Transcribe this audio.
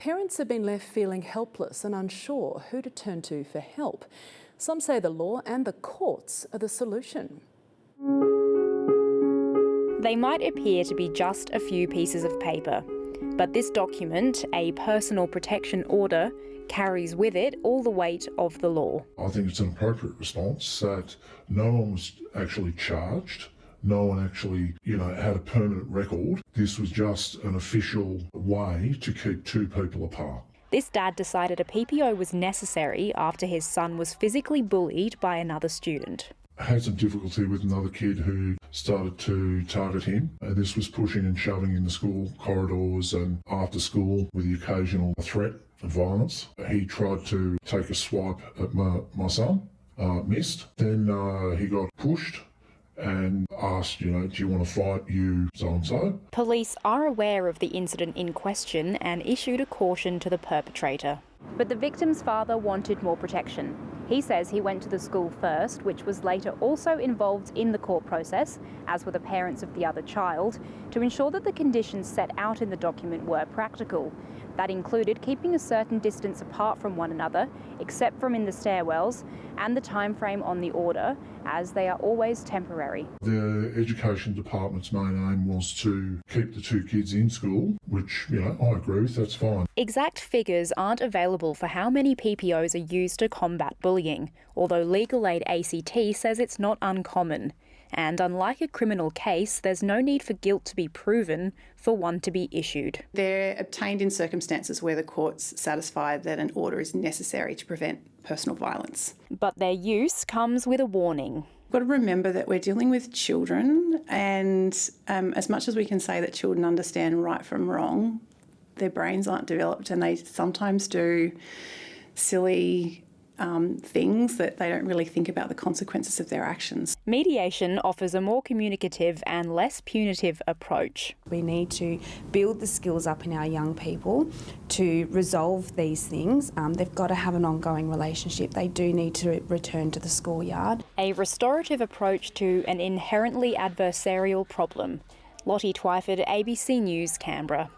Parents have been left feeling helpless and unsure who to turn to for help. Some say the law and the courts are the solution. They might appear to be just a few pieces of paper, but this document, a personal protection order, carries with it all the weight of the law. I think it's an appropriate response that no one was actually charged. No one actually, had a permanent record. This was just an official way to keep two people apart. This dad decided a PPO was necessary after his son was physically bullied by another student. I had some difficulty with another kid who started to target him. This was pushing and shoving in the school corridors and after school with the occasional threat of violence. He tried to take a swipe at my son, missed. Then he got pushed and asked, do you want to fight, you so-and-so? Police are aware of the incident in question and issued a caution to the perpetrator. But the victim's father wanted more protection. He says he went to the school first, which was later also involved in the court process, as were the parents of the other child, to ensure that the conditions set out in the document were practical. That included keeping a certain distance apart from one another, except from in the stairwells, and the time frame on the order, as they are always temporary. The Education Department's main aim was to keep the two kids in school, which, I agree with, that's fine. Exact figures aren't available for how many PPOs are used to combat bullying, although Legal Aid ACT says it's not uncommon. And unlike a criminal case, there's no need for guilt to be proven for one to be issued. They're obtained in circumstances where the courts satisfy that an order is necessary to prevent personal violence. But their use comes with a warning. We've got to remember that we're dealing with children, and as much as we can say that children understand right from wrong, their brains aren't developed and they sometimes do silly things that they don't really think about the consequences of their actions. Mediation offers a more communicative and less punitive approach. We need to build the skills up in our young people to resolve these things. They've got to have an ongoing relationship. They do need to return to the schoolyard. A restorative approach to an inherently adversarial problem. Lottie Twyford, ABC News, Canberra.